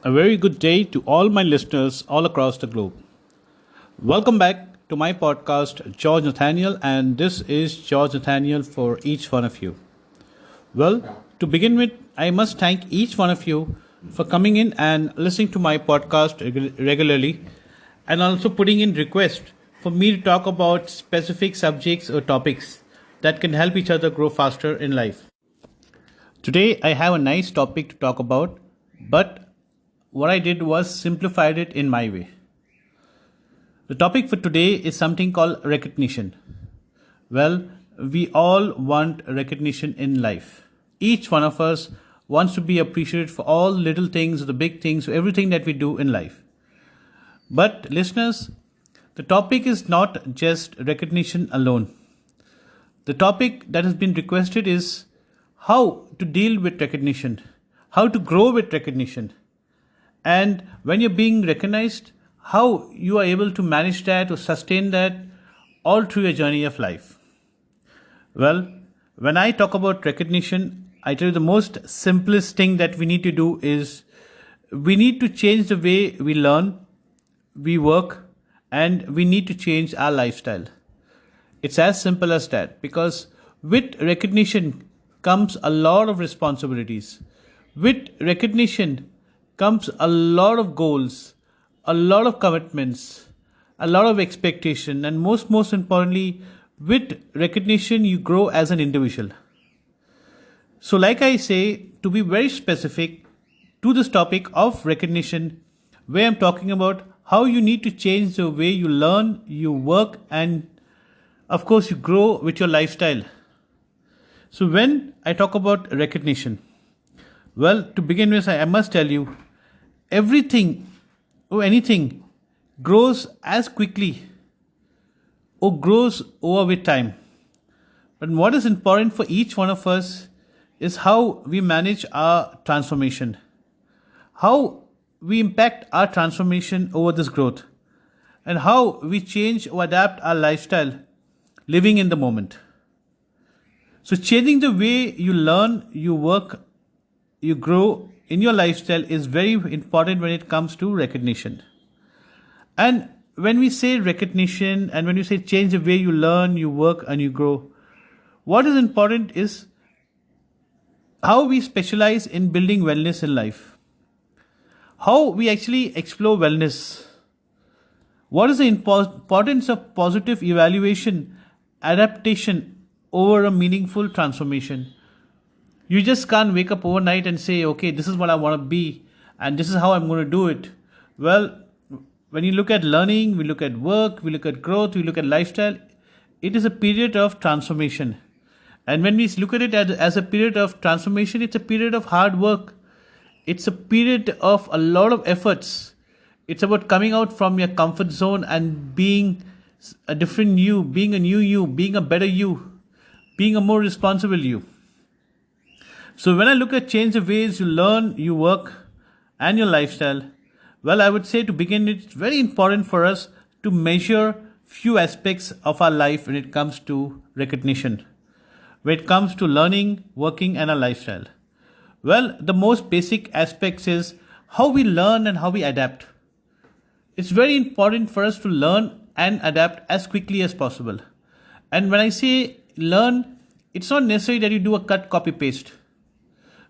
A very good day to all my listeners all across the globe. Welcome back to my podcast, George Nathaniel, and this is George Nathaniel for each one of you. Well, to begin with, I must thank each one of you for coming in and listening to my podcast regularly and also putting in requests for me to talk about specific subjects or topics that can help each other grow faster in life. Today, I have a nice topic to talk about, but what I did was simplified it in my way. The topic for today is something called recognition. Well, we all want recognition in life. Each one of us wants to be appreciated for all little things, the big things, everything that we do in life. But listeners, the topic is not just recognition alone. The topic that has been requested is how to deal with recognition, how to grow with recognition, and when you're being recognized, how you are able to manage that or sustain that all through your journey of life. Well, when I talk about recognition, I tell you the most simplest thing that we need to do is we need to change the way we learn, we work, and we need to change our lifestyle. It's as simple as that because with recognition comes a lot of responsibilities. With recognition comes a lot of goals, a lot of commitments, a lot of expectation, and most importantly, with recognition you grow as an individual. So like I say, to be very specific to this topic of recognition, where I'm talking about how you need to change the way you learn, you work, and of course you grow with your lifestyle. So when I talk about recognition, well, to begin with, I must tell you, everything or anything grows as quickly or grows over with time. But what is important for each one of us is how we manage our transformation, how we impact our transformation over this growth, and how we change or adapt our lifestyle living in the moment. So, changing the way you learn, you work, you grow in your lifestyle is very important when it comes to recognition. And when we say recognition and when we say change the way you learn, you work, and you grow, what is important is how we specialize in building wellness in life, how we actually explore wellness, what is the importance of positive evaluation, adaptation over a meaningful transformation. You just can't wake up overnight and say, okay, this is what I want to be and this is how I'm going to do it. Well, when you look at learning, we look at work, we look at growth, we look at lifestyle, it is a period of transformation. And when we look at it as a period of transformation, it's a period of hard work. It's a period of a lot of efforts. It's about coming out from your comfort zone and being a different you, being a new you, being a better you, being a more responsible you. So when I look at change the ways you learn, you work, and your lifestyle, well, I would say to begin, it's very important for us to measure few aspects of our life when it comes to recognition, when it comes to learning, working, and our lifestyle. Well, the most basic aspects is how we learn and how we adapt. It's very important for us to learn and adapt as quickly as possible. And when I say learn, it's not necessary that you do a cut, copy, paste.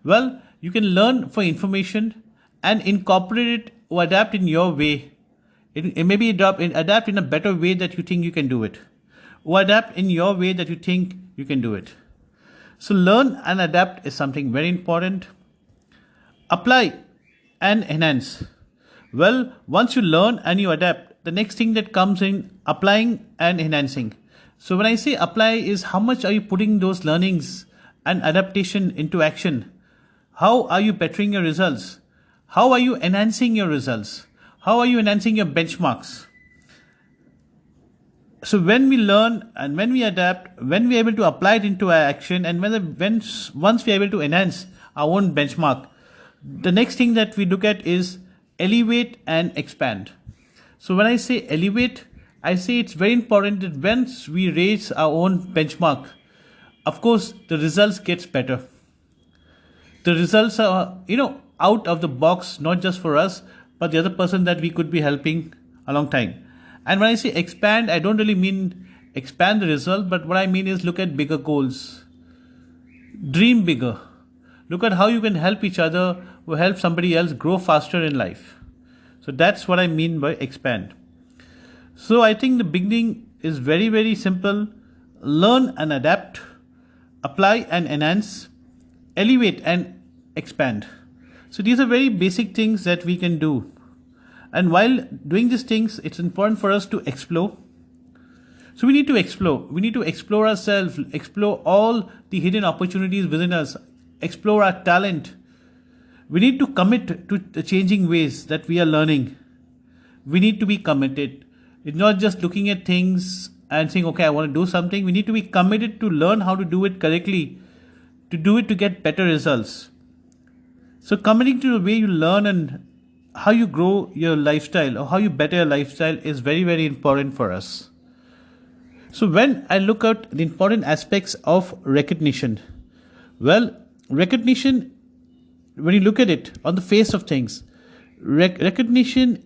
Well, you can learn for information and incorporate it or adapt in your way. It maybe adapt in a better way that you think you can do it, or adapt in your way that you think you can do it. So learn and adapt is something very important. Apply and enhance. Well, once you learn and you adapt, the next thing that comes in applying and enhancing. So when I say apply is how much are you putting those learnings and adaptation into action? How are you bettering your results? How are you enhancing your results? How are you enhancing your benchmarks? So when we learn and when we adapt, when we're able to apply it into our action, and once we're able to enhance our own benchmark, the next thing that we look at is elevate and expand. So when I say elevate, I say it's very important that once we raise our own benchmark, of course, the results gets better. The results are, out of the box, not just for us, but the other person that we could be helping a long time. And when I say expand, I don't really mean expand the result, but what I mean is look at bigger goals. Dream bigger. Look at how you can help each other or help somebody else grow faster in life. So that's what I mean by expand. So I think the beginning is very, very simple. Learn and adapt, apply and enhance, elevate and expand. So these are very basic things that we can do. And while doing these things, it's important for us to explore. So we need to explore. We need to explore ourselves, explore all the hidden opportunities within us, explore our talent. We need to commit to the changing ways that we are learning. We need to be committed. It's not just looking at things and saying, okay, I want to do something. We need to be committed to learn how to do it correctly, to do it to get better results. So committing to the way you learn and how you grow your lifestyle or how you better your lifestyle is very, very important for us. So when I look at the important aspects of recognition, well, recognition, when you look at it on the face of things, recognition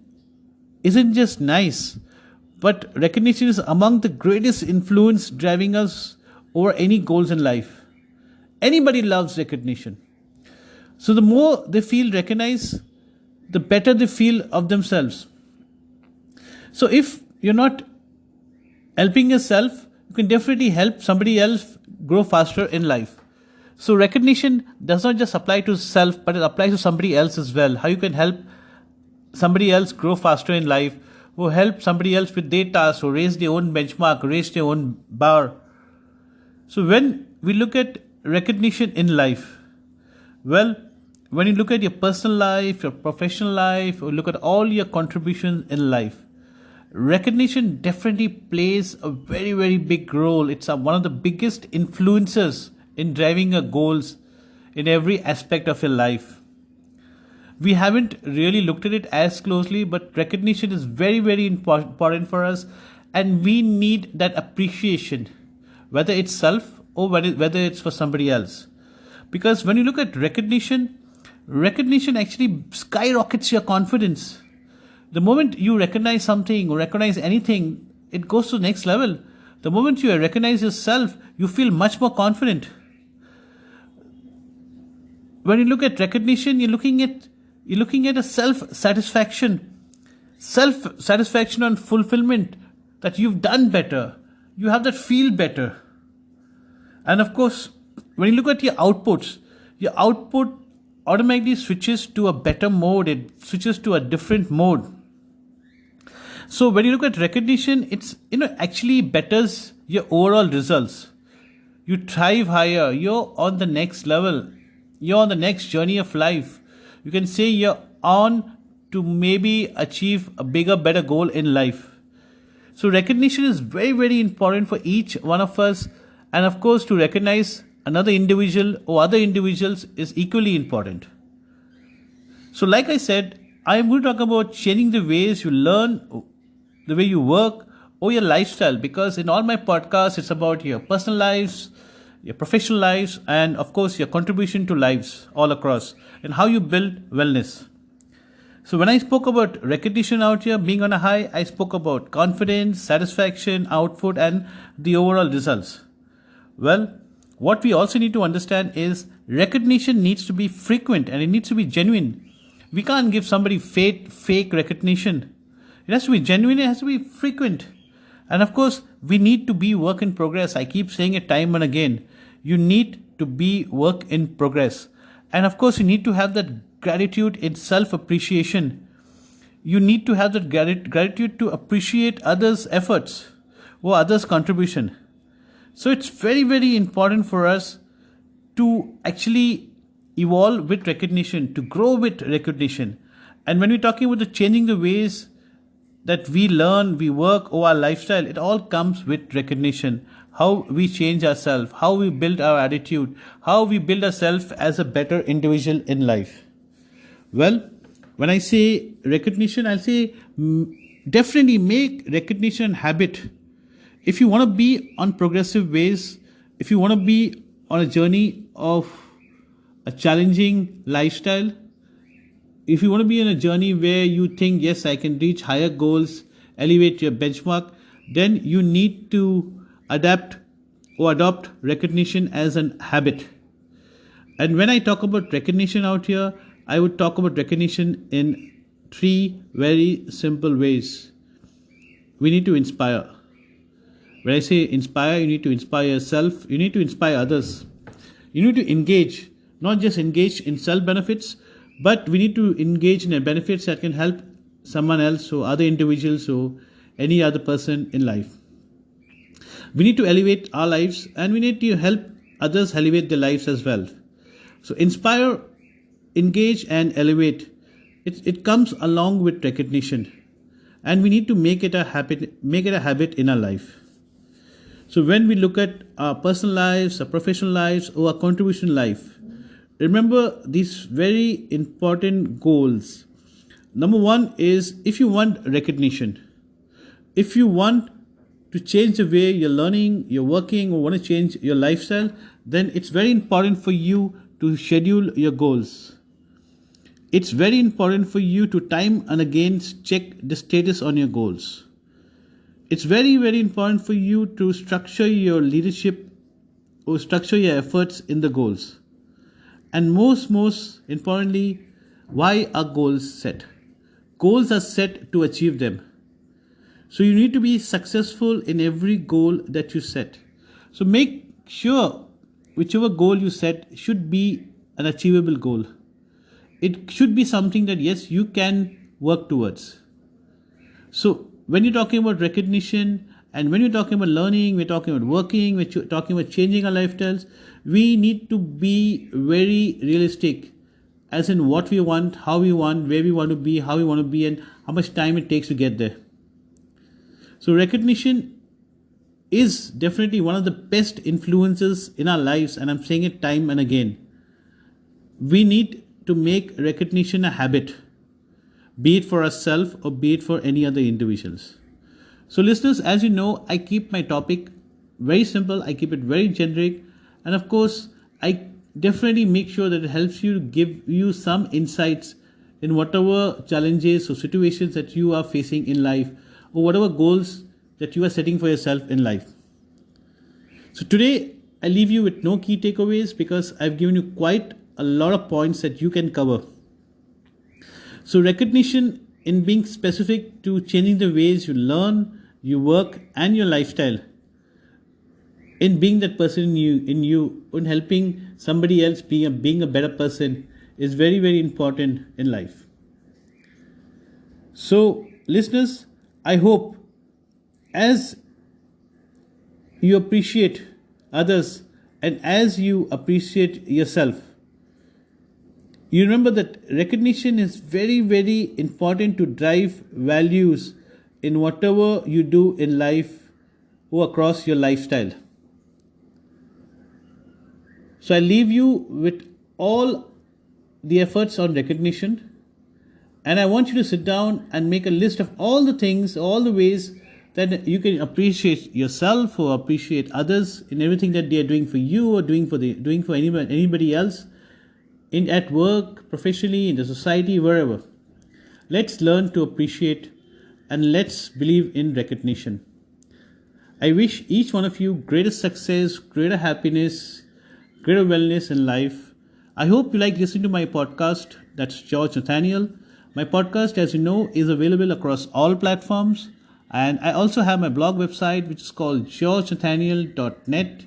isn't just nice, but recognition is among the greatest influence driving us over any goals in life. Anybody loves recognition. So the more they feel recognized, the better they feel of themselves. So if you're not helping yourself, you can definitely help somebody else grow faster in life. So recognition does not just apply to self, but it applies to somebody else as well. How you can help somebody else grow faster in life, or help somebody else with their tasks, or raise their own benchmark, raise their own bar. So when we look at recognition in life, well, when you look at your personal life, your professional life, or look at all your contributions in life, recognition definitely plays a very, very big role. It's one of the biggest influences in driving your goals in every aspect of your life. We haven't really looked at it as closely, but recognition is very, very important for us, and we need that appreciation, whether it's self or whether it's for somebody else. Because when you look at recognition actually skyrockets your confidence. The moment you recognize something or recognize anything, it goes to the next level. The moment you recognize yourself, you feel much more confident. When you look at recognition, you're looking at a self-satisfaction and fulfillment that you've done better. You have that feel better. And of course, when you look at your outputs, your output automatically switches to a better mode. It switches to a different mode. So when you look at recognition, it's actually betters your overall results. You thrive higher. You're on the next level. You're on the next journey of life. You can say you're on to maybe achieve a bigger, better goal in life. So recognition is very, very important for each one of us. And of course, to recognize another individual or other individuals is equally important. So like I said, I'm going to talk about changing the ways you learn, the way you work, or your lifestyle, because in all my podcasts, it's about your personal lives, your professional lives, and of course, your contribution to lives all across, and how you build wellness. So when I spoke about recognition out here being on a high, I spoke about confidence, satisfaction, output, and the overall results. Well, what we also need to understand is recognition needs to be frequent and it needs to be genuine. We can't give somebody fake recognition. It has to be genuine, it has to be frequent. And of course, we need to be work in progress. I keep saying it time and again. You need to be work in progress. And of course, you need to have that gratitude in self-appreciation. You need to have that gratitude to appreciate others' efforts or others' contribution. So it's very, very important for us to actually evolve with recognition, to grow with recognition. And when we're talking about the changing the ways that we learn, we work, or our lifestyle, it all comes with recognition. How we change ourselves, how we build our attitude, how we build ourselves as a better individual in life. Well, when I say recognition, I'll say definitely make recognition a habit. If you want to be on progressive ways, if you want to be on a journey of a challenging lifestyle, if you want to be in a journey where you think, yes, I can reach higher goals, elevate your benchmark, then you need to adapt or adopt recognition as an habit. And when I talk about recognition out here, I would talk about recognition in three very simple ways. We need to inspire. When I say inspire, you need to inspire yourself, you need to inspire others. You need to engage, not just engage in self benefits, but we need to engage in benefits that can help someone else or other individuals or any other person in life. We need to elevate our lives and we need to help others elevate their lives as well. So inspire, engage and elevate. It comes along with recognition. And we need to make it a habit in our life. So when we look at our personal lives, our professional lives, or our contribution life, remember these very important goals. Number one is, if you want recognition, if you want to change the way you're learning, you're working, or want to change your lifestyle, then it's very important for you to schedule your goals. It's very important for you to time and again check the status on your goals. It's very, very important for you to structure your leadership or structure your efforts in the goals. And most importantly, why are goals set? Goals are set to achieve them. So you need to be successful in every goal that you set. So make sure whichever goal you set should be an achievable goal. It should be something that, yes, you can work towards. So when you're talking about recognition and when you're talking about learning, we're talking about working, we're talking about changing our lifestyles, we need to be very realistic as in what we want, how we want, where we want to be, how we want to be, and how much time it takes to get there. So recognition is definitely one of the best influences in our lives, and I'm saying it time and again. We need to make recognition a habit, be it for ourselves or be it for any other individuals. So listeners, as you know, I keep my topic very simple, I keep it very generic, and of course, I definitely make sure that it helps you, give you some insights in whatever challenges or situations that you are facing in life or whatever goals that you are setting for yourself in life. So today, I leave you with no key takeaways because I've given you quite a lot of points that you can cover. So recognition in being specific to changing the ways you learn, you work and your lifestyle, in being that person in you, in helping somebody else being a better person is very, very important in life. So listeners, I hope as you appreciate others and as you appreciate yourself, you remember that recognition is very, very important to drive values in whatever you do in life or across your lifestyle. So I leave you with all the efforts on recognition, and I want you to sit down and make a list of all the things, all the ways that you can appreciate yourself or appreciate others in everything that they are doing for you or doing for anybody else, at work, professionally, in the society, wherever. Let's learn to appreciate and let's believe in recognition. I wish each one of you greater success, greater happiness, greater wellness in life. I hope you like listening to my podcast. That's George Nathaniel. My podcast, as you know, is available across all platforms. And I also have my blog website, which is called georgenathaniel.net.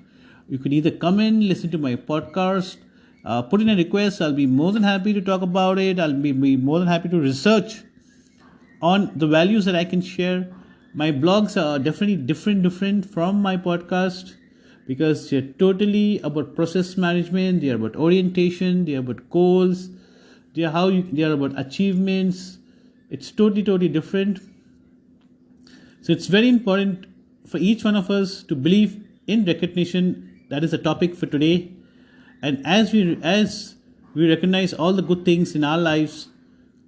You can either come in, listen to my podcast, put in a request. I'll be more than happy to talk about it. I'll be more than happy to research on the values that I can share. My blogs are definitely different from my podcast because they're totally about process management, they are about orientation, they are about goals, they are about achievements. It's totally different. So it's very important for each one of us to believe in recognition. That is the topic for today. And as we recognize all the good things in our lives,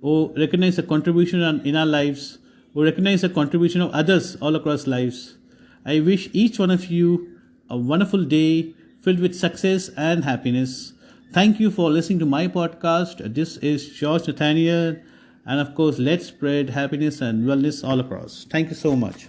or recognize the contribution in our lives, or recognize the contribution of others all across lives, I wish each one of you a wonderful day filled with success and happiness. Thank you for listening to my podcast. This is George Nathaniel. And of course, let's spread happiness and wellness all across. Thank you so much.